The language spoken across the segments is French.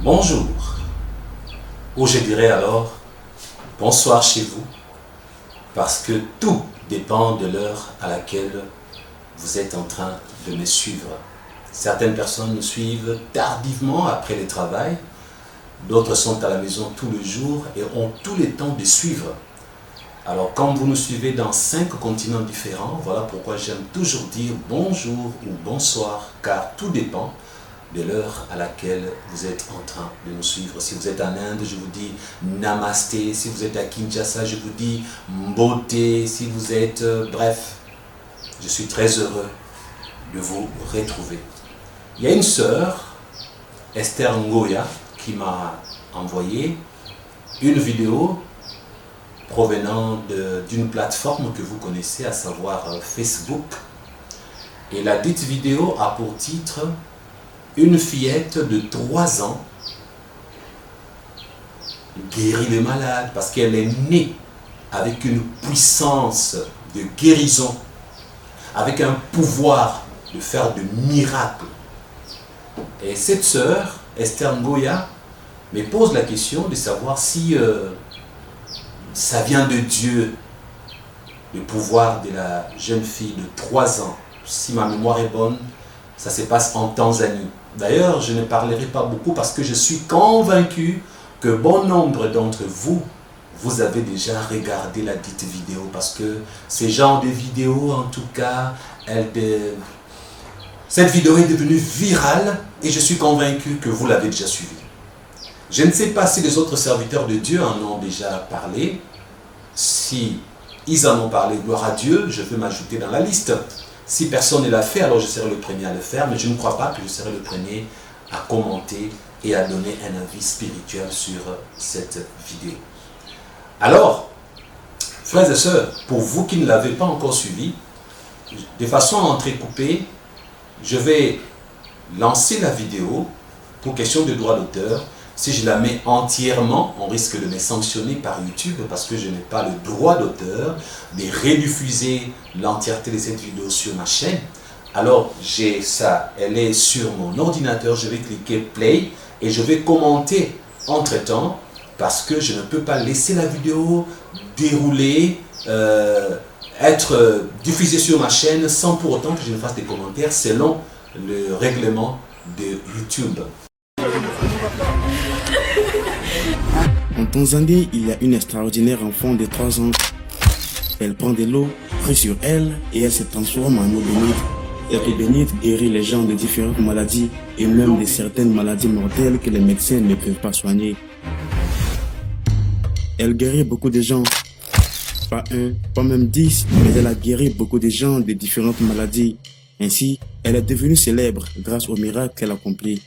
Bonjour, ou je dirais alors bonsoir chez vous, parce que tout dépend de l'heure à laquelle vous êtes en train de me suivre. Certaines personnes me suivent tardivement après le travail, d'autres sont à la maison tout le jour et ont tout le temps de suivre. Alors quand vous nous suivez dans 5 continents différents, voilà pourquoi j'aime toujours dire bonjour ou bonsoir, car tout dépend de l'heure à laquelle vous êtes en train de nous suivre. Si vous êtes en Inde, je vous dis Namasté. Si vous êtes à Kinshasa, je vous dis Mbote. Si vous êtes... bref, je suis très heureux de vous retrouver. Il y a une sœur, Esther Ngoya, qui m'a envoyé une vidéo provenant d'une plateforme que vous connaissez, à savoir Facebook. Et la dite vidéo a pour titre une fillette de 3 ans guérit le malade parce qu'elle est née avec une puissance de guérison, avec un pouvoir de faire de miracles. Et cette sœur, Esther Ngoya, me pose la question de savoir si ça vient de Dieu, le pouvoir de la jeune fille de 3 ans. Si ma mémoire est bonne, ça se passe en Tanzanie. D'ailleurs, je ne parlerai pas beaucoup parce que je suis convaincu que bon nombre d'entre vous, vous avez déjà regardé la dite vidéo parce que ce genre de vidéo, en tout cas, cette vidéo est devenue virale et je suis convaincu que vous l'avez déjà suivie. Je ne sais pas si les autres serviteurs de Dieu en ont déjà parlé. Si ils en ont parlé, gloire à Dieu, je veux m'ajouter dans la liste. Si personne ne l'a fait, alors je serai le premier à le faire, mais je ne crois pas que je serai le premier à commenter et à donner un avis spirituel sur cette vidéo. Alors, frères et sœurs, pour vous qui ne l'avez pas encore suivi, de façon entrecoupée, je vais lancer la vidéo pour question de droit d'auteur. Si je la mets entièrement, on risque de me sanctionner par YouTube parce que je n'ai pas le droit d'auteur de rediffuser l'entièreté de cette vidéo sur ma chaîne. Alors, j'ai ça, elle est sur mon ordinateur, je vais cliquer play et je vais commenter entre-temps parce que je ne peux pas laisser la vidéo dérouler, être diffusée sur ma chaîne sans pour autant que je ne fasse des commentaires selon le règlement de YouTube. En Tanzanie, il y a une extraordinaire enfant de 3 ans. Elle prend de l'eau, prie sur elle et elle se transforme en eau bénite. Cette eau bénite guérit les gens de différentes maladies et même de certaines maladies mortelles que les médecins ne peuvent pas soigner. Elle guérit beaucoup de gens, pas 1, pas même 10, mais elle a guéri beaucoup de gens de différentes maladies. Ainsi, elle est devenue célèbre grâce au miracle qu'elle accomplit.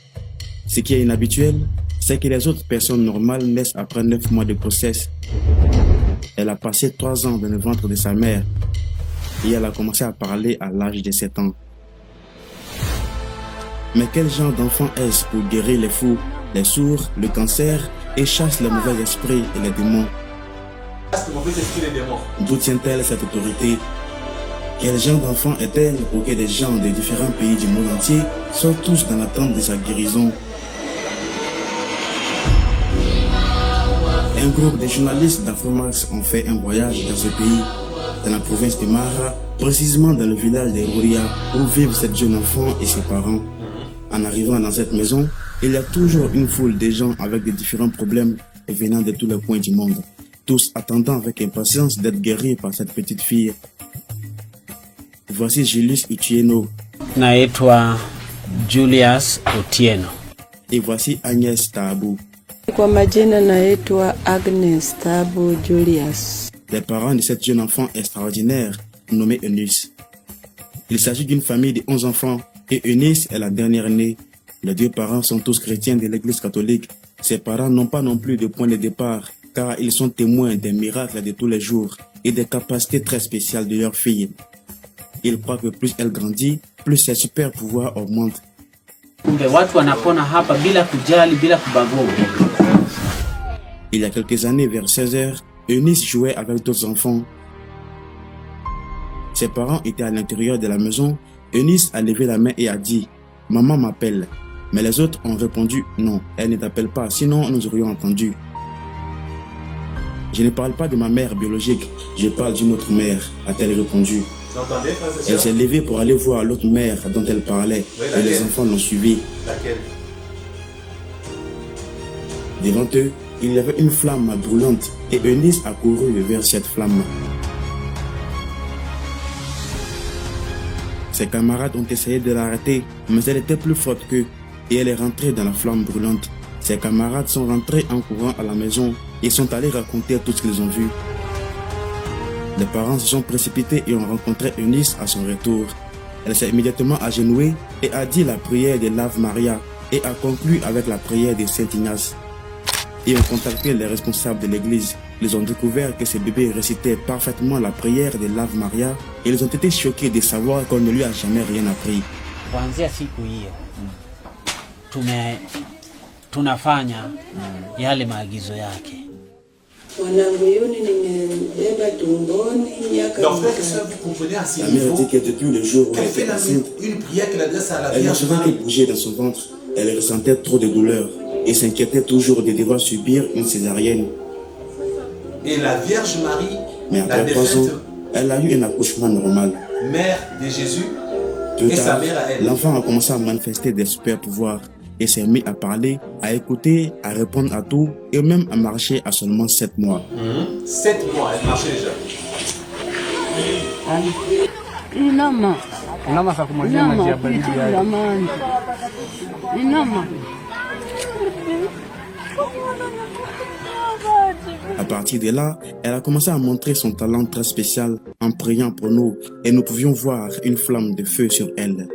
Ce qui est inhabituel, c'est que les autres personnes normales naissent après 9 mois de grossesse. Elle a passé 3 ans dans le ventre de sa mère et elle a commencé à parler à l'âge de 7 ans. Mais quel genre d'enfant est-ce pour guérir les fous, les sourds, le cancer et chasse les mauvais esprits et les démons? D'où tient-elle cette autorité? Quel genre d'enfant est-elle pour que des gens de différents pays du monde entier soient tous dans l'attente de sa guérison? Un groupe de journalistes d'Afromax ont fait un voyage dans ce pays, dans la province de Mara, précisément dans le village de Rouria, où vivent cette jeune enfant et ses parents. En arrivant dans cette maison, il y a toujours une foule de gens avec de différents problèmes et venant de tous les coins du monde, tous attendant avec impatience d'être guéris par cette petite fille. Voici Julius Otieno. Naitwa Julius Otieno. Et voici Agnès Taabou. Kwa majina naitwa Agnes Tabu Julius. Les parents de cette jeune enfant extraordinaire nommée Eunice. Il s'agit d'une famille de 11 enfants et Eunice est la dernière née. Les 2 parents sont tous chrétiens de l'église catholique. Ses parents n'ont pas non plus de point de départ car ils sont témoins des miracles de tous les jours et des capacités très spéciales de leur fille. Ils croient que plus elle grandit, plus ses super pouvoirs augmentent. Il y a quelques années, vers 16 h, Eunice jouait avec d'autres enfants. Ses parents étaient à l'intérieur de la maison. Eunice a levé la main et a dit « Maman m'appelle ». Mais les autres ont répondu non, elle ne t'appelle pas, sinon nous aurions entendu. Je ne parle pas de ma mère biologique, je parle d'une autre mère, a-t-elle répondu. Vous entendez, frères et sœurs? Elle s'est levée pour aller voir l'autre mère dont elle parlait, Oui, et les enfants l'ont suivie. Laquelle? Devant eux, il y avait une flamme brûlante et Eunice a couru vers cette flamme. Ses camarades ont essayé de l'arrêter, mais elle était plus forte qu'eux et elle est rentrée dans la flamme brûlante. Ses camarades sont rentrés en courant à la maison et sont allés raconter tout ce qu'ils ont vu. Les parents se sont précipités et ont rencontré Eunice à son retour. Elle s'est immédiatement agenouillée et a dit la prière de l'Ave Maria et a conclu avec la prière de Saint Ignace. Ils ont contacté les responsables de l'église. Ils ont découvert que ce bébé récitait parfaitement la prière de l'Ave Maria et ils ont été choqués de savoir qu'on ne lui a jamais rien appris. Kuanzia siku hiyo tunafanya yale maagizo yake. Mwanangu Yuni nimembeba tumboni miaka Donc, frères et sœurs, vous comprenez à ce La mère niveau dit que depuis le jour où qu'elle elle fait était enceinte, une prière qu'elle adresse à la elle ne Vierge savait que Marie. bouger dans son ventre. Elle ressentait trop de douleurs et s'inquiétait toujours de devoir subir une césarienne. Et la Vierge Marie, Mais la après 3 ans, défunte elle a eu un accouchement normal. mère de Jésus, Plus et sa tard, mère à elle. l'enfant a commencé à manifester des super pouvoirs et s'est mis à parler, à écouter, à répondre à tout et même à marcher à seulement 7 mois. 7 mois, elle marchait déjà. Inama. Inama saa kumwagia maji ya baridi yake. Jamani. Inama. À partir de là, elle a commencé à montrer son talent très spécial en priant pour nous et nous pouvions voir une flamme de feu sur elle.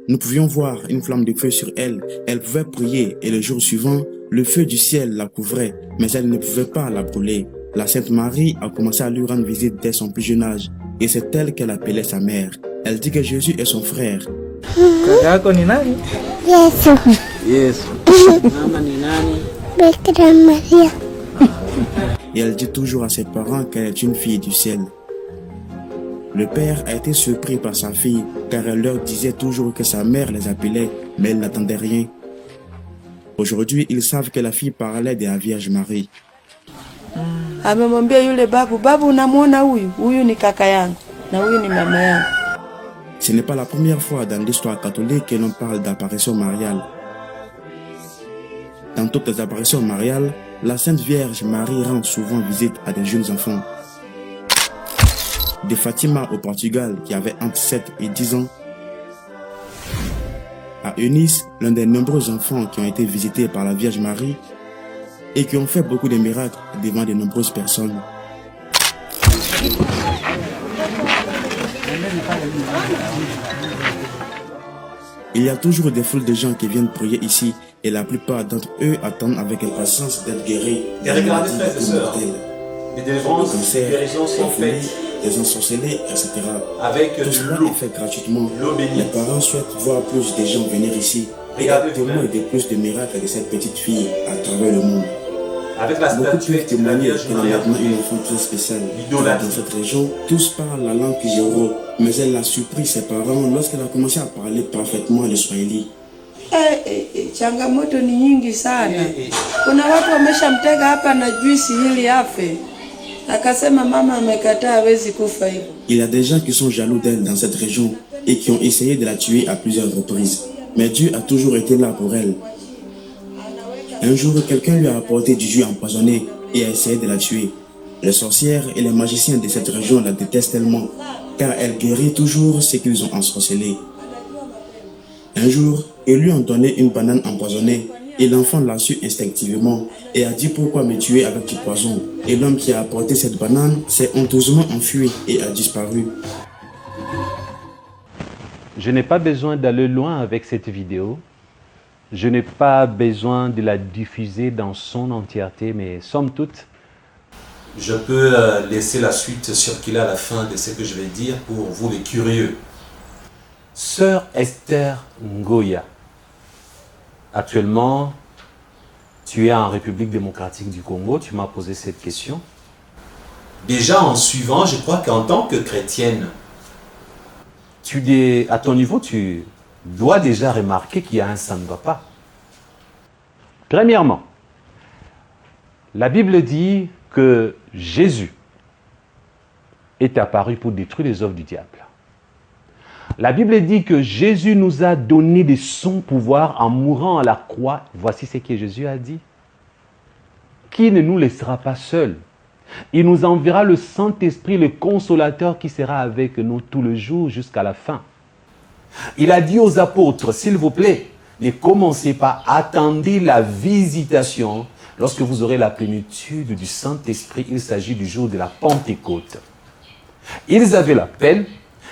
Nous pouvions voir une flamme de feu sur elle. Elle pouvait prier et le jour suivant, le feu du ciel la couvrait, mais elle ne pouvait pas la brûler. La Sainte Marie a commencé à lui rendre visite dès son plus jeune âge et c'est elle qu'elle appelait sa mère. Elle dit que Jésus est son frère. Kaka yako ni nani? Yesu. Yesu. Mama ni nani? Bikira Maria. Et elle dit toujours à ses parents qu'elle est une fille du ciel. Le père a été surpris par sa fille car elle leur disait toujours que sa mère les appelait, mais elle n'attendait rien. Aujourd'hui, ils savent que la fille parlait de la Vierge Marie. Amemwambia yule babu, babu unamwona huyu ni kaka yangu na huyu ni mama yangu. Ce n'est pas la première fois dans l'histoire catholique que l'on parle d'apparition mariale. Dans toutes les apparitions mariales, la Sainte Vierge Marie rend souvent visite à des jeunes enfants. De Fatima au Portugal, qui avait entre 7 et 10 ans, à Eunice, l'un des nombreux enfants qui ont été visités par la Vierge Marie et qui ont fait beaucoup de miracles devant de nombreuses personnes. Il y a toujours des foules de gens qui viennent prier ici et la plupart d'entre eux attendent avec impatience d'être guéris. Et regardez, frères et sœurs, les délivrances, Des les cancers, guérisons sont des faites folies, des ensorcelés, etc. avec Tout de cela l'eau. est fait gratuitement. L'eau bénite. Les parents souhaitent voir plus de gens venir ici et Regardez, être témoins frère. de plus de miracles de cette petite fille à travers le monde. Avec la Beaucoup peuvent statuette de la témoigner Vierge qu'elle est Marie. maintenant une enfant très spéciale. L'idolâtre. Dans cette région, tous parlent la langue Kijoro, mais elle a surpris ses parents lorsqu'elle a commencé à parler parfaitement le Swahili. Changamoto ni nyingi sana. Eh. Kuna watu wameshamtega hapa na juisi ili afe. Akasema mama amekataa hawezi kufa hivyo. Il y a des gens qui sont jaloux d'elle dans cette région et qui ont essayé de la tuer à plusieurs reprises. Mais Dieu a toujours été là pour elle. Un jour, quelqu'un lui a apporté du jus empoisonné et a essayé de la tuer. Les sorcières et les magiciens de cette région la détestent tellement, car elle guérit toujours ce qu'ils ont ensorcelé. Un jour, ils lui ont donné une banane empoisonnée et l'enfant l'a su instinctivement et a dit pourquoi me tuer avec du poison. Et l'homme qui a apporté cette banane s'est honteusement enfui et a disparu. Je n'ai pas besoin d'aller loin avec cette vidéo. Je n'ai pas besoin de la diffuser dans son entièreté, mais somme toute, Je peux laisser la suite circuler à la fin de ce que je vais dire pour vous les curieux. Sœur Esther Ngoya, actuellement, tu es en République démocratique du Congo, tu m'as posé cette question. Déjà en suivant, je crois qu'en tant que chrétienne, À ton niveau, tu dois déjà remarquer qu'il y a un ça ne va pas. Premièrement, la Bible dit que Jésus est apparu pour détruire les œuvres du diable. La Bible dit que Jésus nous a donné de son pouvoir en mourant à la croix. Voici ce que Jésus a dit. Qui ne nous laissera pas seuls. Il nous enverra le Saint-Esprit, le Consolateur qui sera avec nous tout le jour jusqu'à la fin. Il a dit aux apôtres, s'il vous plaît, ne commencez pas, attendez la visitation. Lorsque vous aurez la plénitude du Saint-Esprit, il s'agit du jour de la Pentecôte. Ils avaient l'appel,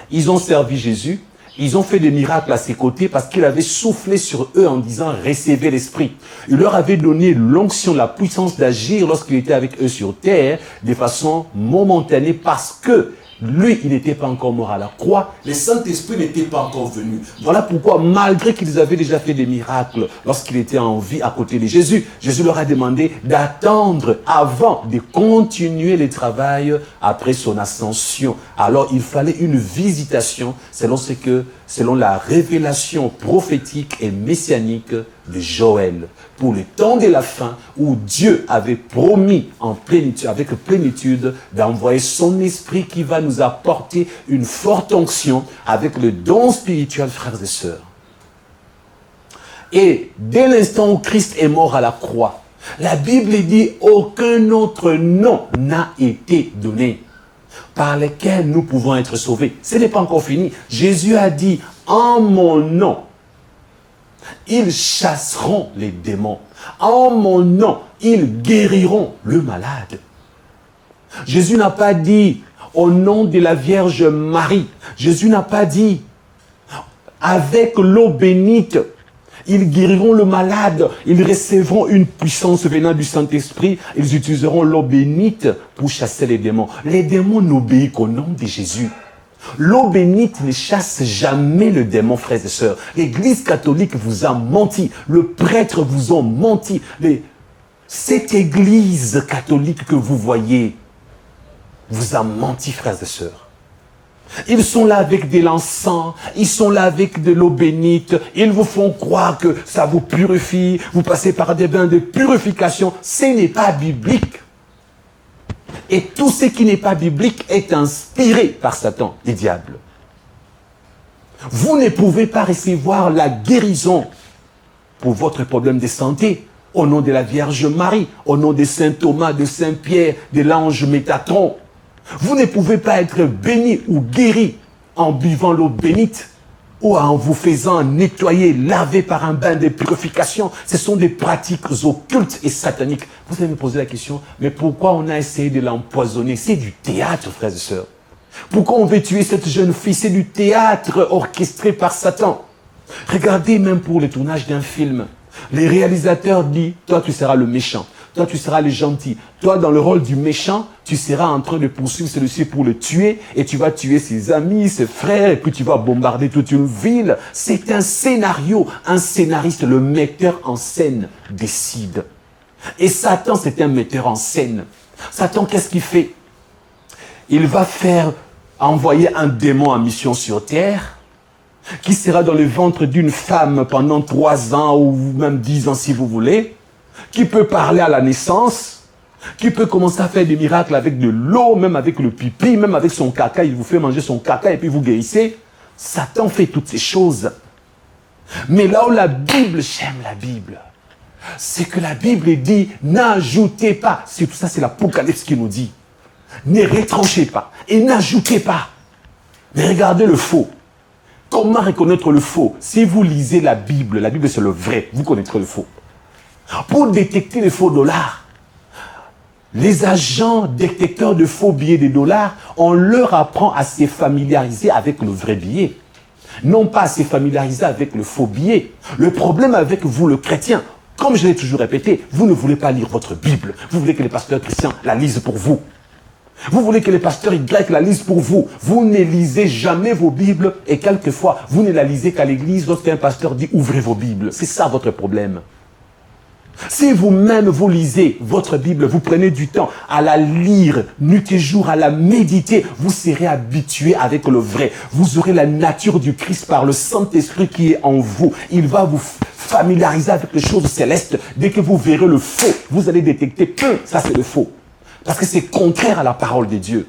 ils ont servi Jésus, ils ont fait des miracles à ses côtés parce qu'il avait soufflé sur eux en disant « Recevez l'Esprit ». Il leur avait donné l'onction, la puissance d'agir lorsqu'il était avec eux sur terre de façon momentanée parce que lui, il n'était pas encore mort à la croix. Le Saint-Esprit n'était pas encore venu. Voilà pourquoi, malgré qu'ils avaient déjà fait des miracles lorsqu'il était en vie à côté de Jésus, Jésus leur a demandé d'attendre avant de continuer le travail après son ascension. Alors, il fallait une visitation selon la révélation prophétique et messianique de Joël, pour le temps de la fin où Dieu avait promis en plénitude, avec plénitude d'envoyer son esprit qui va nous apporter une forte onction avec le don spirituel, frères et sœurs. Et dès l'instant où Christ est mort à la croix, la Bible dit aucun autre nom n'a été donné par lequel nous pouvons être sauvés. Ce n'est pas encore fini. Jésus a dit en mon nom, ils chasseront les démons. En mon nom, ils guériront le malade. Jésus n'a pas dit au nom de la Vierge Marie. Jésus n'a pas dit avec l'eau bénite, ils guériront le malade. Ils recevront une puissance venant du Saint-Esprit. Ils utiliseront l'eau bénite pour chasser les démons. Les démons n'obéissent qu'au nom de Jésus. L'eau bénite ne chasse jamais le démon, frères et sœurs. L'Église catholique vous a menti. Le prêtre vous a menti. Cette Église catholique que vous voyez vous a menti, frères et sœurs. Ils sont là avec de l'encens, ils sont là avec de l'eau bénite. Ils vous font croire que ça vous purifie. Vous passez par des bains de purification. Ce n'est pas biblique. Et tout ce qui n'est pas biblique est inspiré par Satan, le diable. Vous ne pouvez pas recevoir la guérison pour votre problème de santé au nom de la Vierge Marie, au nom de Saint Thomas, de Saint Pierre, de l'ange Métatron. Vous ne pouvez pas être béni ou guéri en buvant l'eau bénite ou en vous faisant nettoyer, laver par un bain de purification. Ce sont des pratiques occultes et sataniques. Vous allez me poser la question, mais pourquoi on a essayé de l'empoisonner? C'est du théâtre, frères et sœurs. Pourquoi on veut tuer cette jeune fille? C'est du théâtre orchestré par Satan. Regardez même pour le tournage d'un film. Les réalisateurs disent, toi tu seras le méchant. Toi, tu seras le gentil. Toi, dans le rôle du méchant, tu seras en train de poursuivre celui-ci pour le tuer et tu vas tuer ses amis, ses frères et puis tu vas bombarder toute une ville. C'est un scénario. Un scénariste, le metteur en scène décide. Et Satan, c'est un metteur en scène. Satan, qu'est-ce qu'il fait? Il va envoyer un démon en mission sur terre qui sera dans le ventre d'une femme pendant 3 ans ou même 10 ans si vous voulez, qui peut parler à la naissance, qui peut commencer à faire des miracles avec de l'eau, même avec le pipi, même avec son caca. Il vous fait manger son caca et puis vous guérissez. Satan fait toutes ces choses. Mais là où la Bible, j'aime la Bible, c'est que la Bible dit, n'ajoutez pas. C'est tout ça, c'est l'Apocalypse qui nous dit. Ne retranchez pas et n'ajoutez pas. Mais regardez le faux. Comment reconnaître le faux? Si vous lisez la Bible c'est le vrai, vous connaîtrez le faux. Pour détecter les faux dollars, les agents détecteurs de faux billets de dollars, on leur apprend à se familiariser avec le vrai billet. Non pas à se familiariser avec le faux billet. Le problème avec vous, le chrétien, comme je l'ai toujours répété, vous ne voulez pas lire votre Bible. Vous voulez que les pasteurs chrétiens la lisent pour vous. Vous voulez que les pasteurs grecs la lisent pour vous. Vous ne lisez jamais vos Bibles et quelquefois, vous ne la lisez qu'à l'église lorsqu'un pasteur dit « ouvrez vos Bibles ». C'est ça votre problème. Si vous-même vous lisez votre Bible, vous prenez du temps à la lire, nuit et jour, à la méditer, vous serez habitué avec le vrai. Vous aurez la nature du Christ par le Saint-Esprit qui est en vous. Il va vous familiariser avec les choses célestes. Dès que vous verrez le faux, vous allez détecter que ça c'est le faux. Parce que c'est contraire à la parole de Dieu.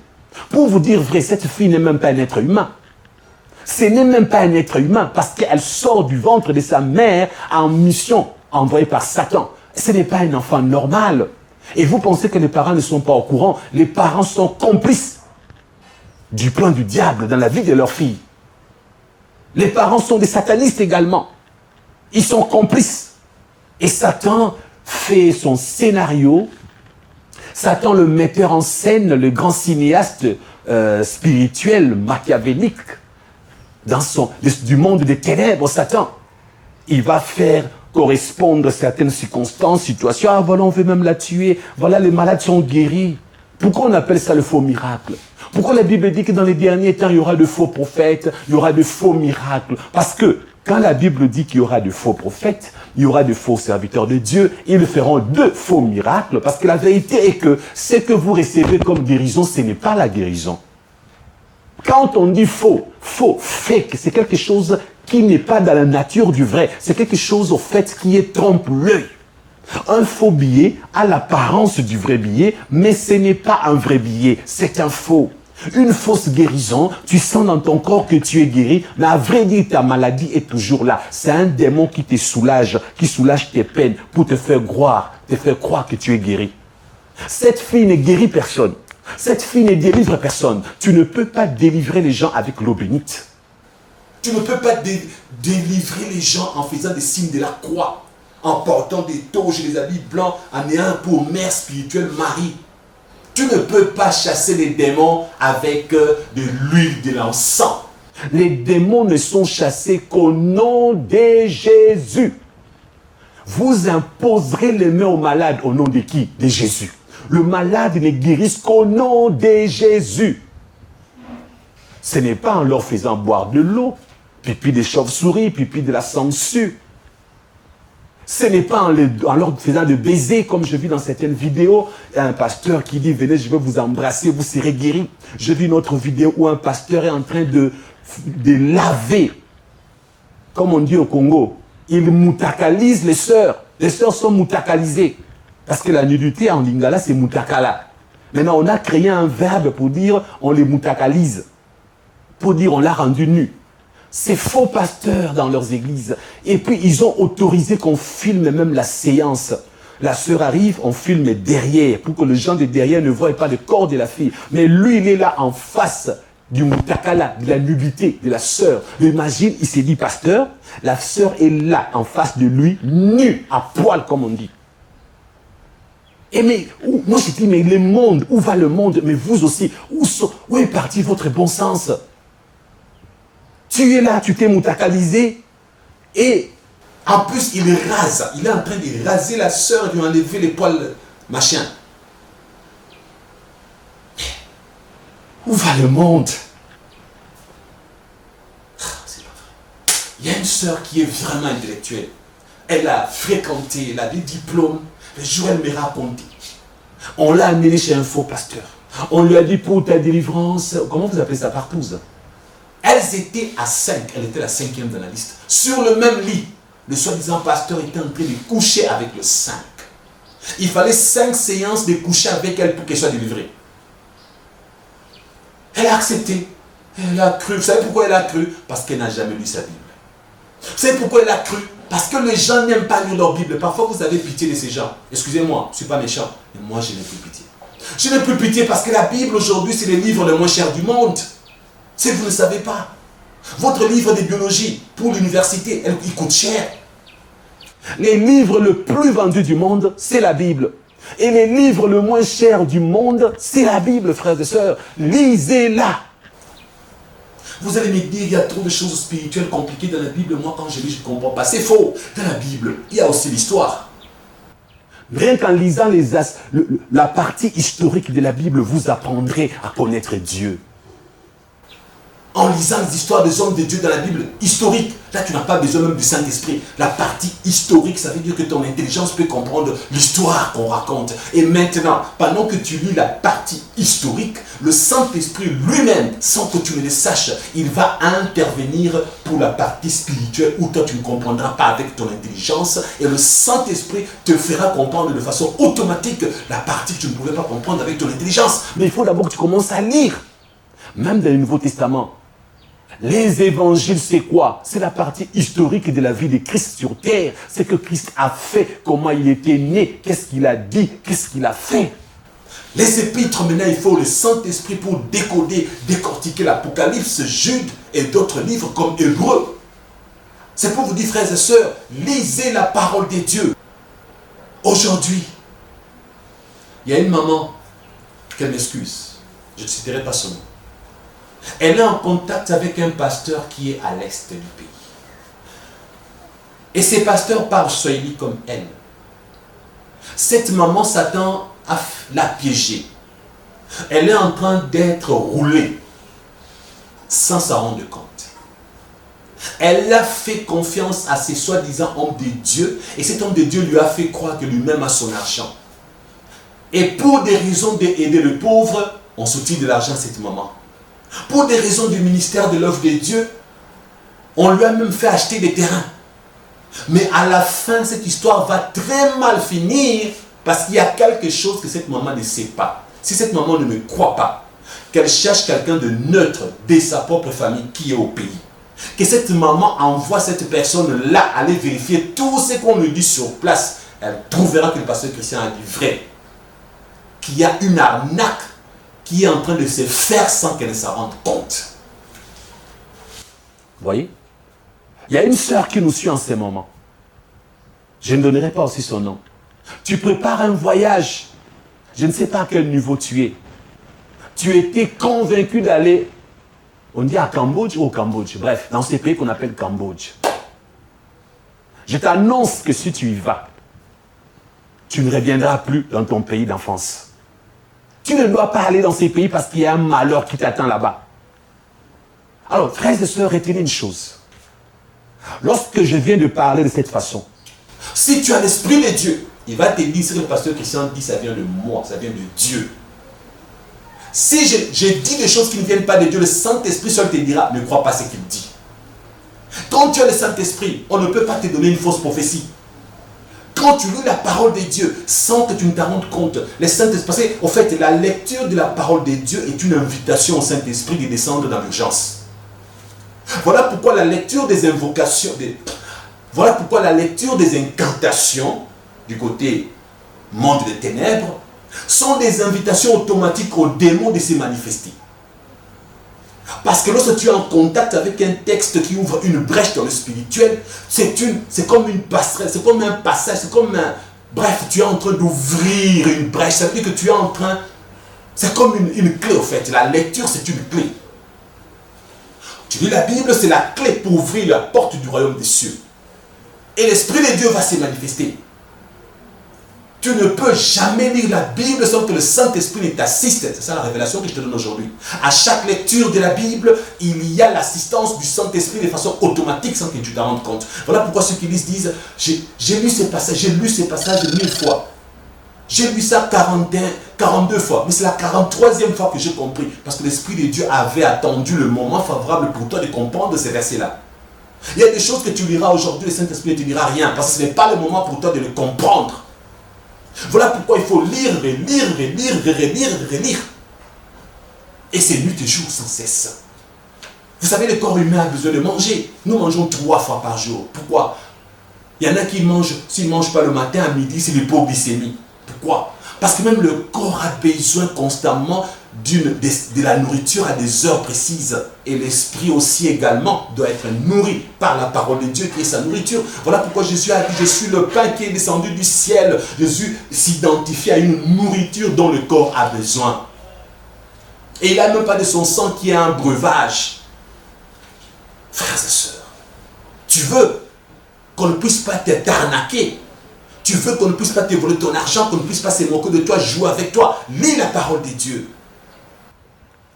Pour vous dire vrai, cette fille n'est même pas un être humain. Ce n'est même pas un être humain parce qu'elle sort du ventre de sa mère en mission envoyée par Satan. Ce n'est pas un enfant normal. Et vous pensez que les parents ne sont pas au courant. Les parents sont complices du plan du diable dans la vie de leur fille. Les parents sont des satanistes également. Ils sont complices. Et Satan fait son scénario. Satan, le metteur en scène, le grand cinéaste spirituel, machiavélique, du monde des ténèbres, Satan, il va faire correspondre certaines circonstances, situations. Ah, voilà, on veut même la tuer. Voilà, les malades sont guéris. Pourquoi on appelle ça le faux miracle? Pourquoi la Bible dit que dans les derniers temps, il y aura de faux prophètes, il y aura de faux miracles? Parce que quand la Bible dit qu'il y aura de faux prophètes, il y aura de faux serviteurs de Dieu, ils feront de faux miracles. Parce que la vérité est que ce que vous recevez comme guérison, ce n'est pas la guérison. Quand on dit faux, fake, c'est quelque chose qui n'est pas dans la nature du vrai. C'est quelque chose, au fait, qui est trompe-l'œil. Un faux billet a l'apparence du vrai billet, mais ce n'est pas un vrai billet, c'est un faux. Une fausse guérison, tu sens dans ton corps que tu es guéri, mais à vrai dire, ta maladie est toujours là. C'est un démon qui te soulage, qui soulage tes peines pour te faire croire que tu es guéri. Cette fille ne guérit personne. Cette fille ne délivre personne. Tu ne peux pas délivrer les gens avec l'eau bénite. Tu ne peux pas délivrer les gens en faisant des signes de la croix, en portant des toges et des habits blancs, en ayant pour mère spirituelle Marie. Tu ne peux pas chasser les démons avec de l'huile de l'encens. Les démons ne sont chassés qu'au nom de Jésus. Vous imposerez les mains aux malades au nom de qui? De Jésus. Le malade ne guérisse qu'au nom de Jésus. Ce n'est pas en leur faisant boire de l'eau, pipi des chauves-souris, pipi de la sangsue. Ce n'est pas en leur faisant de baiser, comme je vis dans certaines vidéos, un pasteur qui dit « Venez, je vais vous embrasser, vous serez guéris ». Je vis une autre vidéo où un pasteur est en train de laver, comme on dit au Congo. Il mutakalise les sœurs. Les sœurs sont mutakalisées. Parce que la nudité en lingala, c'est mutakala. Maintenant, on a créé un verbe pour dire on les mutakalise. Pour dire on l'a rendu nu. C'est faux pasteurs dans leurs églises. Et puis, ils ont autorisé qu'on filme même la séance. La sœur arrive, on filme derrière, pour que les gens de derrière ne voient pas le corps de la fille. Mais lui, il est là en face du mutakala, de la nudité de la sœur. Imagine, il s'est dit pasteur, la sœur est là en face de lui, nue, à poil, comme on dit. Et mais, moi je dis, mais le monde, où va le monde? Mais vous aussi, où est parti votre bon sens? Tu es là, tu t'es mutakalisé, et en plus il rase, il est en train de raser la sœur, de lui enlever les poils, machin. Où va le monde? C'est pas vrai. Il y a une sœur qui est vraiment intellectuelle. Elle a fréquenté, elle a des diplômes. Le jour elle me racontait. On l'a amené chez un faux pasteur. On lui a dit pour ta délivrance, comment vous appelez ça, partouze? Elles étaient à 5, elle était la 5e dans la liste. Sur le même lit, le soi-disant pasteur était en train de coucher avec le 5. Il fallait 5 séances de coucher avec elle pour qu'elle soit délivrée. Elle a accepté. Elle a cru. Vous savez pourquoi elle a cru? Parce qu'elle n'a jamais lu sa Bible. Vous savez pourquoi elle a cru? Parce que les gens n'aiment pas lire leur Bible. Parfois, vous avez pitié de ces gens. Excusez-moi, je ne suis pas méchant. Mais moi, je n'ai plus pitié. Je n'ai plus pitié parce que la Bible, aujourd'hui, c'est le livre le moins cher du monde. Si vous ne savez pas. Votre livre de biologie pour l'université, il coûte cher. Les livres le plus vendus du monde, c'est la Bible. Et les livres le moins cher du monde, c'est la Bible, frères et sœurs. Lisez-la. Vous allez me dire, il y a trop de choses spirituelles compliquées dans la Bible. Moi, quand je lis, je ne comprends pas. C'est faux. Dans la Bible, il y a aussi l'histoire. Rien qu'en lisant la partie historique de la Bible, vous apprendrez à connaître Dieu. en lisant les histoires des hommes de Dieu dans la Bible historique. Là, tu n'as pas besoin même du Saint-Esprit. La partie historique, ça veut dire que ton intelligence peut comprendre l'histoire qu'on raconte. Et maintenant, pendant que tu lis la partie historique, le Saint-Esprit lui-même, sans que tu ne le saches, il va intervenir pour la partie spirituelle où toi tu ne comprendras pas avec ton intelligence. Et le Saint-Esprit te fera comprendre de façon automatique la partie que tu ne pouvais pas comprendre avec ton intelligence. Mais il faut d'abord que tu commences à lire. Même dans le Nouveau Testament, les évangiles, c'est quoi? C'est la partie historique de la vie de Christ sur terre. C'est que Christ a fait, comment il était né, qu'est-ce qu'il a dit, qu'est-ce qu'il a fait. Les épîtres, maintenant, il faut le Saint-Esprit pour décoder, décortiquer l'Apocalypse, Jude et d'autres livres comme Hébreux. C'est pour vous dire, frères et sœurs, lisez la parole de Dieu. Aujourd'hui, il y a une maman, qu'elle m'excuse, je ne citerai pas son nom. Elle est en contact avec un pasteur qui est à l'est du pays. Et ces pasteurs parlent swahili comme elle. Cette maman s'attend à la piéger. Elle est en train d'être roulée sans s'en rendre compte. Elle a fait confiance à ces soi-disant hommes de Dieu et cet homme de Dieu lui a fait croire que lui-même a son argent. Et pour des raisons d'aider le pauvre, on soutient de l'argent à cette maman. Pour des raisons du ministère de l'œuvre de Dieu, on lui a même fait acheter des terrains. Mais à la fin, cette histoire va très mal finir parce qu'il y a quelque chose que cette maman ne sait pas. Si cette maman ne me croit pas, qu'elle cherche quelqu'un de neutre de sa propre famille qui est au pays. Que cette maman envoie cette personne-là aller vérifier tout ce qu'on lui dit sur place. Elle trouvera que le pasteur Christian a dit vrai. Qu'il y a une arnaque qui est en train de se faire sans qu'elle ne s'en rende compte. Vous voyez? Il y a une sœur qui nous suit en ce moment. Je ne donnerai pas aussi son nom. Tu prépares un voyage. Je ne sais pas à quel niveau tu es. Tu étais convaincu d'aller, on dit à Cambodge ou au Cambodge, bref, dans ces pays qu'on appelle Cambodge. Je t'annonce que si tu y vas, tu ne reviendras plus dans ton pays d'enfance. Tu ne dois pas aller dans ces pays parce qu'il y a un malheur qui t'attend là-bas. Alors, frères et sœurs, retenez une chose. Lorsque je viens de parler de cette façon, si tu as l'esprit de Dieu, il va te dire ce que le pasteur Christian dit, ça vient de moi, ça vient de Dieu. Si je dis des choses qui ne viennent pas de Dieu, le Saint-Esprit seul te dira, ne crois pas ce qu'il dit. Quand tu as le Saint-Esprit, on ne peut pas te donner une fausse prophétie. Quand tu lis la parole de Dieu sans que tu ne t'en rendes compte, le Saint-Esprit, parce qu'en fait, la lecture de la parole de Dieu est une invitation au Saint-Esprit de descendre dans l'urgence. Voilà pourquoi la lecture des invocations, voilà pourquoi la lecture des incantations du côté monde des ténèbres sont des invitations automatiques aux démons de se manifester. Parce que lorsque tu es en contact avec un texte qui ouvre une brèche dans le spirituel, c'est comme une passerelle, c'est comme un passage, c'est comme un... Bref, tu es en train d'ouvrir une brèche, ça veut dire que tu es en train... C'est comme une clé, en fait. La lecture, c'est une clé. Tu lis la Bible, c'est la clé pour ouvrir la porte du royaume des cieux. Et l'Esprit de Dieu va se manifester. Tu ne peux jamais lire la Bible sans que le Saint-Esprit ne t'assiste. C'est ça la révélation que je te donne aujourd'hui. À chaque lecture de la Bible, il y a l'assistance du Saint-Esprit de façon automatique sans que tu t'en rendes compte. Voilà pourquoi ceux qui disent, j'ai lu ces passages, j'ai lu ces passages 1000 fois. J'ai lu ça 42 fois. Mais c'est la 43e fois que j'ai compris. Parce que l'Esprit de Dieu avait attendu le moment favorable pour toi de comprendre ces versets-là. Il y a des choses que tu liras aujourd'hui, le Saint-Esprit ne te dira rien. Parce que ce n'est pas le moment pour toi de le comprendre. Voilà pourquoi il faut lire, relire. Et c'est nuit et jour sans cesse. Vous savez, le corps humain a besoin de manger. Nous mangeons 3 fois par jour. Pourquoi? Il y en a qui mangent, s'ils ne mangent pas le matin, à midi, c'est l'hypoglycémie. Pourquoi? Parce que même le corps a besoin constamment de la nourriture à des heures précises. Et l'esprit aussi également doit être nourri par la parole de Dieu qui est sa nourriture. Voilà pourquoi Jésus a dit, je suis le pain qui est descendu du ciel. Jésus s'identifie à une nourriture dont le corps a besoin. Et il n'a même pas de son sang qui est un breuvage. Frères et sœurs, tu veux qu'on ne puisse pas t'arnaquer. Tu veux qu'on ne puisse pas te voler ton argent, qu'on ne puisse pas se moquer de toi, jouer avec toi. Lis la parole de Dieu.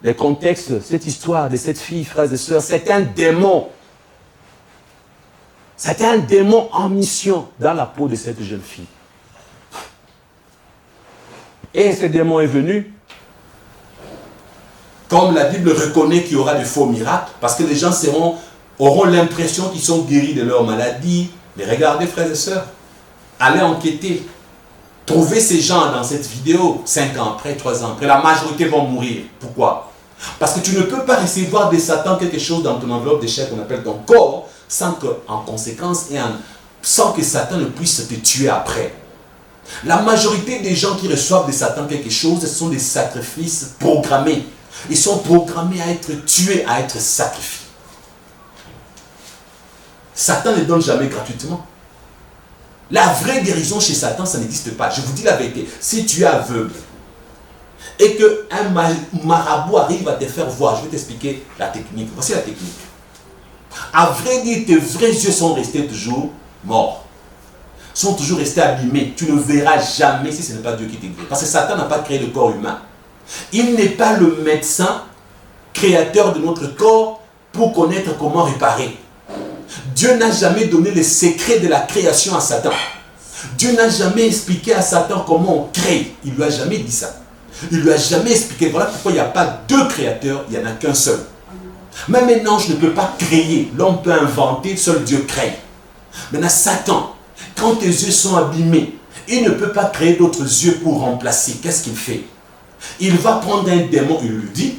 le contexte, cette histoire de cette fille, frères et sœurs, c'est un démon. C'était un démon en mission dans la peau de cette jeune fille. Et ce démon est venu. Comme la Bible reconnaît qu'il y aura de faux miracles, parce que les gens auront l'impression qu'ils sont guéris de leur maladie. Mais regardez, frères et sœurs, allez enquêter. Trouvez ces gens dans cette vidéo, 5 ans après, 3 ans après, la majorité vont mourir. Pourquoi? Parce que tu ne peux pas recevoir de Satan quelque chose dans ton enveloppe d'échec qu'on appelle ton corps, sans que, en conséquence, sans que Satan ne puisse te tuer après. La majorité des gens qui reçoivent de Satan quelque chose, ce sont des sacrifices programmés. Ils sont programmés à être tués, à être sacrifiés. Satan ne donne jamais gratuitement. La vraie guérison chez Satan, ça n'existe pas. Je vous dis la vérité. Si tu es aveugle et qu'un marabout arrive à te faire voir, je vais t'expliquer la technique. Voici la technique. À vrai dire, tes vrais yeux sont restés toujours morts. Sont toujours restés abîmés. Tu ne verras jamais si ce n'est pas Dieu qui te guérit. Parce que Satan n'a pas créé le corps humain. Il n'est pas le médecin créateur de notre corps pour connaître comment réparer. Dieu n'a jamais donné les secrets de la création à Satan. Dieu n'a jamais expliqué à Satan comment on crée. Il ne lui a jamais dit ça. Il ne lui a jamais expliqué. Voilà pourquoi il n'y a pas deux créateurs, il n'y en a qu'un seul. Même un ange ne peut pas créer. L'homme peut inventer, seul Dieu crée. Maintenant, Satan, quand tes yeux sont abîmés, il ne peut pas créer d'autres yeux pour remplacer. Qu'est-ce qu'il fait? Il va prendre un démon, il lui dit,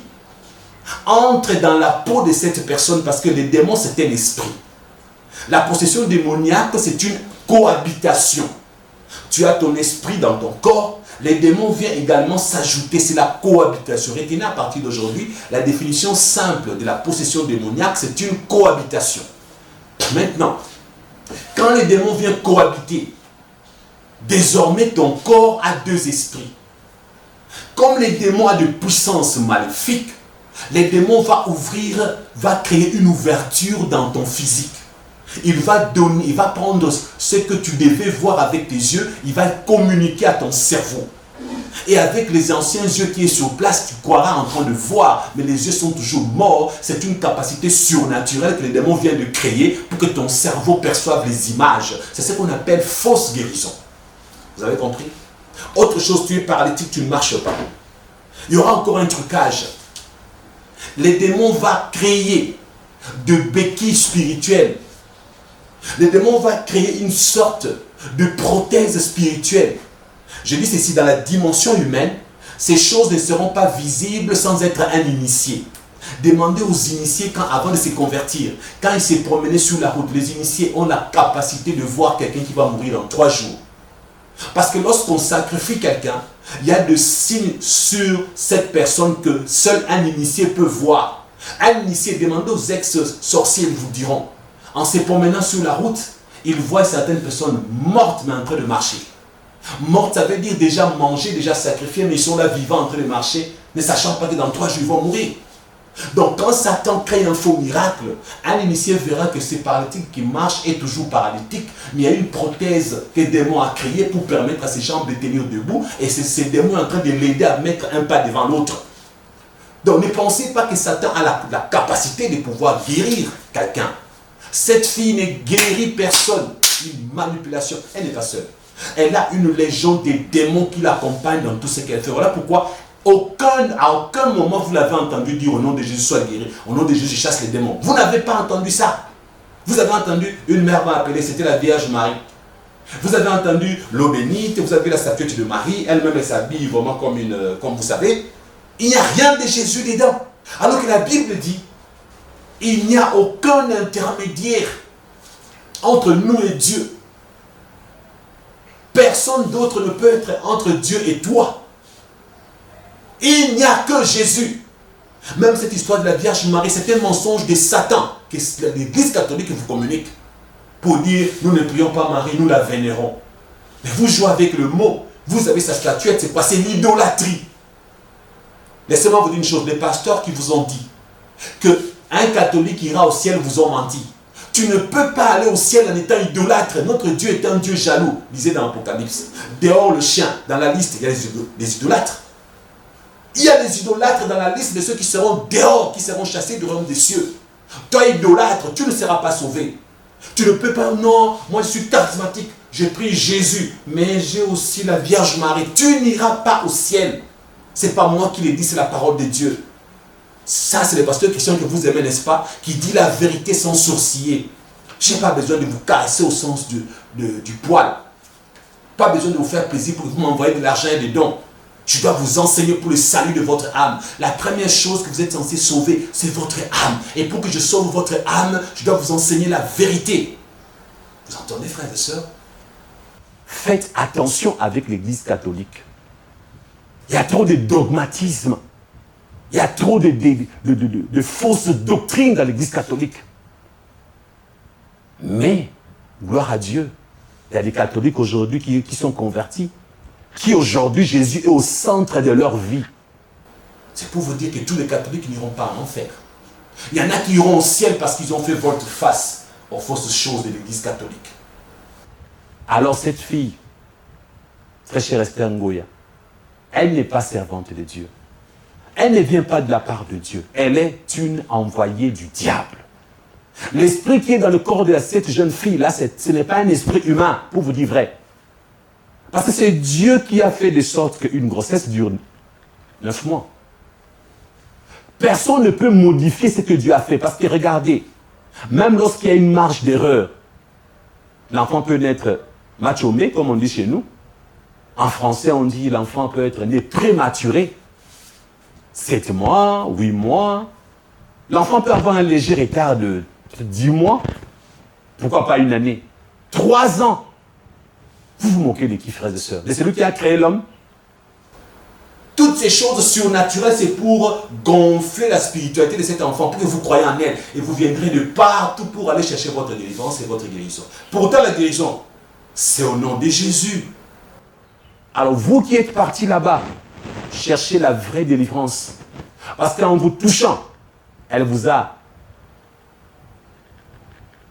entre dans la peau de cette personne, parce que le démon, c'est un esprit. La possession démoniaque, c'est une cohabitation. Tu as ton esprit dans ton corps, les démons viennent également s'ajouter, c'est la cohabitation. Retenez à partir d'aujourd'hui, la définition simple de la possession démoniaque, c'est une cohabitation. Maintenant, quand les démons viennent cohabiter, désormais ton corps a deux esprits. Comme les démons ont de puissance maléfique, les démons va créer une ouverture dans ton physique. Il va prendre ce que tu devais voir avec tes yeux, il va communiquer à ton cerveau. Et avec les anciens yeux qui sont sur place, tu croiras en train de voir, mais les yeux sont toujours morts. C'est une capacité surnaturelle que les démons viennent de créer pour que ton cerveau perçoive les images. C'est ce qu'on appelle fausse guérison. Vous avez compris? Autre chose, tu es paralytique, tu ne marches pas. Il y aura encore un trucage. Les démons vont créer de béquilles spirituelles. Les démons vont créer une sorte de prothèse spirituelle. Je dis ceci, dans la dimension humaine, ces choses ne seront pas visibles sans être un initié. Demandez aux initiés avant de se convertir, quand ils se promenaient sur la route, les initiés ont la capacité de voir quelqu'un qui va mourir dans 3 jours. Parce que lorsqu'on sacrifie quelqu'un, il y a des signes sur cette personne que seul un initié peut voir. Un initié, demandez aux ex-sorciers, ils vous diront. En se promenant sur la route, ils voient certaines personnes mortes mais en train de marcher. Mortes, ça veut dire déjà mangées, déjà sacrifiées, mais ils sont là vivants en train de marcher, ne sachant pas que dans 3 jours ils vont mourir. Donc quand Satan crée un faux miracle, un initié verra que ce paralytique qui marche est toujours paralytique, mais il y a une prothèse que le démon a créée pour permettre à ses jambes de tenir debout, et c'est ce démon en train de l'aider à mettre un pas devant l'autre. Donc ne pensez pas que Satan a la capacité de pouvoir guérir quelqu'un. Cette fille ne guérit personne. Une manipulation. Elle n'est pas seule. Elle a une légion de démons qui l'accompagnent dans tout ce qu'elle fait. Voilà pourquoi à aucun moment vous l'avez entendu dire au nom de Jésus sois guéri. Au nom de Jésus je chasse les démons. Vous n'avez pas entendu ça. Vous avez entendu une mère m'a appelé, c'était la Vierge Marie. Vous avez entendu l'eau bénite, vous avez la statuette de Marie, elle-même elle s'habille vraiment comme vous savez. Il n'y a rien de Jésus dedans. Alors que la Bible dit, il n'y a aucun intermédiaire entre nous et Dieu. Personne d'autre ne peut être entre Dieu et toi. Il n'y a que Jésus. Même cette histoire de la Vierge Marie, c'est un mensonge de Satan que l'Église catholique vous communique pour dire, nous ne prions pas Marie, nous la vénérons. Mais vous jouez avec le mot. Vous avez sa statuette, c'est quoi? C'est l'idolâtrie. Laissez-moi vous dire une chose, les pasteurs qui vous ont dit qu'un catholique ira au ciel vous ont menti. Tu ne peux pas aller au ciel en étant idolâtre. Notre Dieu est un Dieu jaloux. Lisez dans l'Apocalypse. Dehors le chien, dans la liste, il y a les idolâtres. Il y a des idolâtres dans la liste de ceux qui seront dehors, qui seront chassés du royaume des cieux. Toi, idolâtre, tu ne seras pas sauvé. Tu ne peux pas, non, moi je suis charismatique, je prie Jésus, mais j'ai aussi la Vierge Marie. Tu n'iras pas au ciel. Ce n'est pas moi qui le dis, c'est la parole de Dieu. Ça, c'est le pasteur Christian que vous aimez, n'est-ce pas? Qui dit la vérité sans sourciller. Je n'ai pas besoin de vous caresser au sens du poil. Pas besoin de vous faire plaisir pour que vous m'envoyez de l'argent et des dons. Je dois vous enseigner pour le salut de votre âme. La première chose que vous êtes censé sauver, c'est votre âme. Et pour que je sauve votre âme, je dois vous enseigner la vérité. Vous entendez, frères et sœurs? Faites attention avec l'Église catholique. Il y a trop de dogmatisme. Il y a trop de fausses doctrines dans l'Église catholique. Mais, gloire à Dieu, il y a des catholiques aujourd'hui qui sont convertis, qui aujourd'hui, Jésus est au centre de leur vie. C'est pour vous dire que tous les catholiques n'iront pas en enfer. Il y en a qui iront au ciel parce qu'ils ont fait volte-face aux fausses choses de l'Église catholique. Alors cette fille, très chère Esther Ngoya, elle n'est pas servante de Dieu. Elle ne vient pas de la part de Dieu. Elle est une envoyée du diable. L'esprit qui est dans le corps de cette jeune fille-là, ce n'est pas un esprit humain, pour vous dire vrai. Parce que c'est Dieu qui a fait de sorte qu'une grossesse dure 9 mois. Personne ne peut modifier ce que Dieu a fait. Parce que regardez, même lorsqu'il y a une marge d'erreur, l'enfant peut naître machomé, comme on dit chez nous. En français, on dit l'enfant peut être né prématuré. 7 mois, 8 mois. L'enfant peut avoir un léger écart de 10 mois. Pourquoi pas une année? 3 ans. Vous vous moquez de qui, frères et sœurs? C'est celui qui a créé l'homme. Toutes ces choses surnaturelles, c'est pour gonfler la spiritualité de cet enfant, pour que vous croyez en elle. Et vous viendrez de partout pour aller chercher votre délivrance et votre guérison. Pourtant, la guérison, c'est au nom de Jésus. Alors vous qui êtes partis là-bas, cherchez la vraie délivrance. Parce qu'en vous touchant, elle vous a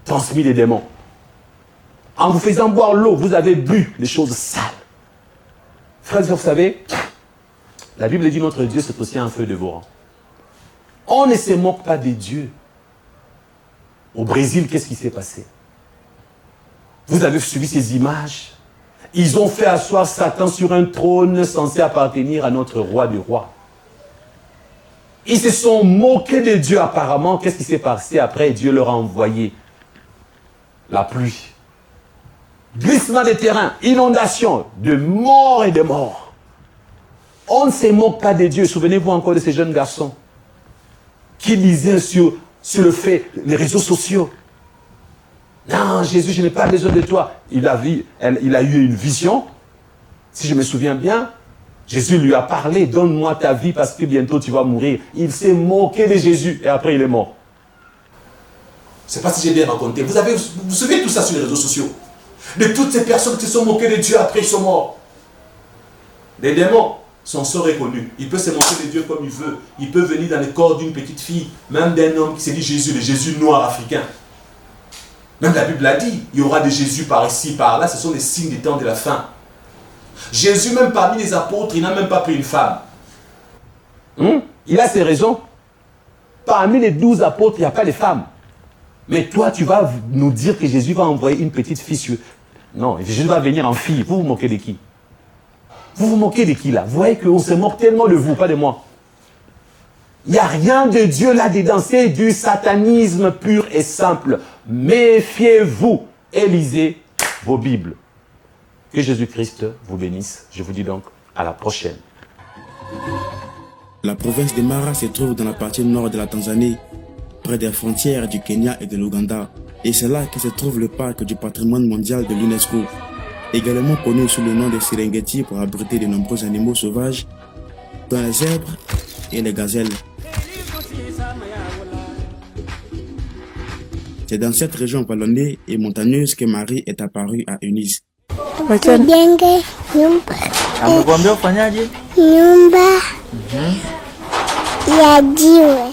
transmis des démons. En vous faisant boire l'eau, vous avez bu des choses sales. Frères, vous savez, la Bible dit notre Dieu, c'est aussi un feu dévorant. On ne se moque pas des dieux. Au Brésil, qu'est-ce qui s'est passé? Vous avez suivi ces images. Ils ont fait asseoir Satan sur un trône censé appartenir à notre roi des rois. Ils se sont moqués de Dieu apparemment. Qu'est-ce qui s'est passé après? Dieu leur a envoyé la pluie. Glissement des terrains, inondation, de morts et de morts. On ne se moque pas de Dieu. Souvenez-vous encore de ces jeunes garçons qui lisaient sur les réseaux sociaux. Non, Jésus, je n'ai pas besoin de toi. Il a eu une vision. Si je me souviens bien, Jésus lui a parlé, donne-moi ta vie parce que bientôt tu vas mourir. Il s'est moqué de Jésus et après il est mort. Je ne sais pas si j'ai bien raconté. Vous vous souvenez de tout ça sur les réseaux sociaux? De toutes ces personnes qui se sont moquées de Dieu après ils sont morts. Les démons, son sort est connu. Il peut se moquer de Dieu comme il veut. Il peut venir dans le corps d'une petite fille, même d'un homme qui se dit Jésus, le Jésus noir africain. Même la Bible l'a dit, il y aura des Jésus par ici, par là, ce sont les signes des temps de la fin. Jésus, même parmi les apôtres, il n'a même pas pris une femme. Il a ses raisons. Parmi les 12 apôtres, il n'y a pas de femmes. Mais toi, tu vas nous dire que Jésus va envoyer une petite fille sur... Non, Jésus va venir en fille. Vous vous moquez de qui? Vous vous moquez de qui là? Vous voyez qu'on se moque tellement de vous, pas de moi. Il n'y a rien de Dieu là-dedans. C'est du satanisme pur et simple. Méfiez-vous et lisez vos Bibles. Que Jésus-Christ vous bénisse. Je vous dis donc à la prochaine. La province de Mara se trouve dans la partie nord de la Tanzanie, près des frontières du Kenya et de l'Ouganda. Et c'est là que se trouve le parc du patrimoine mondial de l'UNESCO, également connu sous le nom de Serengeti pour abriter de nombreux animaux sauvages, dont les zèbres et les gazelles. C'est dans cette région vallonnée et montagneuse que Marie est apparue à Eunice. Tujenge nyumba. Amekwambia ufanyaje? Nyumba ya jiwe.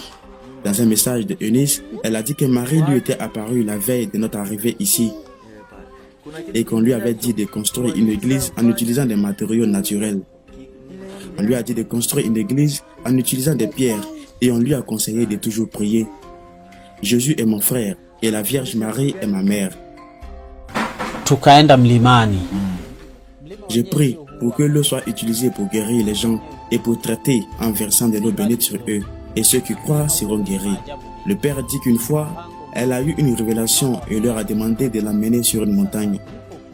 Dans un message de Eunice, elle a dit que Marie lui était apparue la veille de notre arrivée ici et qu'on lui avait dit de construire une église en utilisant des matériaux naturels. On lui a dit de construire une église en utilisant des pierres et on lui a conseillé de toujours prier. Jésus est mon frère et la Vierge Marie est ma mère. Tukaenda mlimani. Je prie pour que l'eau soit utilisée pour guérir les gens et pour traiter en versant de l'eau bénite sur eux. Et ceux qui croient seront guéris. Le Père dit qu'une fois, elle a eu une révélation et leur a demandé de l'emmener sur une montagne.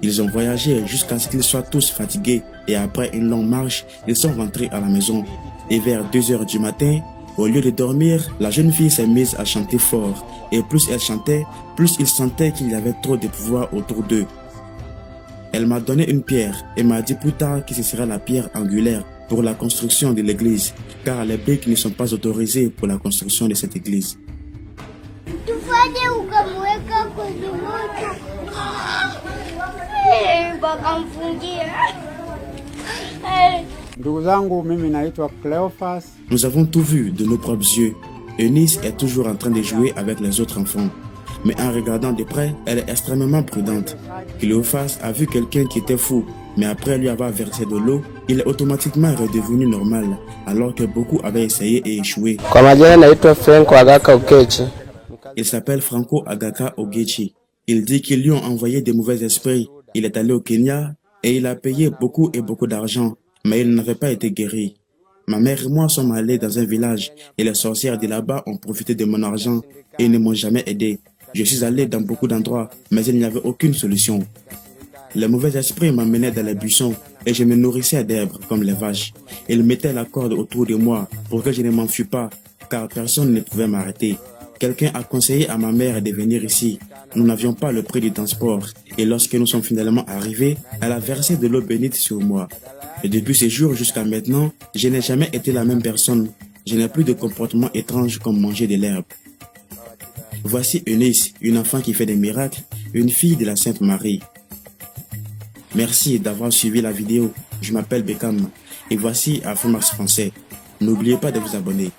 Ils ont voyagé jusqu'à ce qu'ils soient tous fatigués et après une longue marche, ils sont rentrés à la maison. Et vers 2 heures du matin, au lieu de dormir, la jeune fille s'est mise à chanter fort. Et plus elle chantait, plus ils sentaient qu'il y avait trop de pouvoir autour d'eux. Elle m'a donné une pierre et m'a dit plus tard que ce sera la pierre angulaire pour la construction de l'église, car les briques ne sont pas autorisées pour la construction de cette église. Tufanye ukamweka kwenye moto. Wakamfungia. Ndugu zangu, mimi naitwa Cleophas. Nous avons tout vu de nos propres yeux. Eunice est toujours en train de jouer avec les autres enfants. Mais en regardant de près, elle est extrêmement prudente. Cléophas a vu quelqu'un qui était fou, mais après lui avoir versé de l'eau, il est automatiquement redevenu normal, alors que beaucoup avaient essayé et échoué. Il s'appelle Franco Agaka Ogechi. Il dit qu'ils lui ont envoyé des mauvais esprits. Il est allé au Kenya et il a payé beaucoup et beaucoup d'argent, mais il n'avait pas été guéri. Ma mère et moi sommes allés dans un village et les sorcières de là-bas ont profité de mon argent et ne m'ont jamais aidé. Je suis allé dans beaucoup d'endroits, mais il n'y avait aucune solution. Les mauvais esprits m'emmenaient dans les buissons et je me nourrissais d'herbes comme les vaches. Ils mettaient la corde autour de moi pour que je ne m'enfuis pas, car personne ne pouvait m'arrêter. Quelqu'un a conseillé à ma mère de venir ici. Nous n'avions pas le prix du transport et lorsque nous sommes finalement arrivés, elle a versé de l'eau bénite sur moi. Et depuis ce jour jusqu'à maintenant, je n'ai jamais été la même personne. Je n'ai plus de comportement étrange comme manger de l'herbe. Voici Eunice, une enfant qui fait des miracles, une fille de la Sainte Marie. Merci d'avoir suivi la vidéo. Je m'appelle Beckham et voici Afromax Français. N'oubliez pas de vous abonner.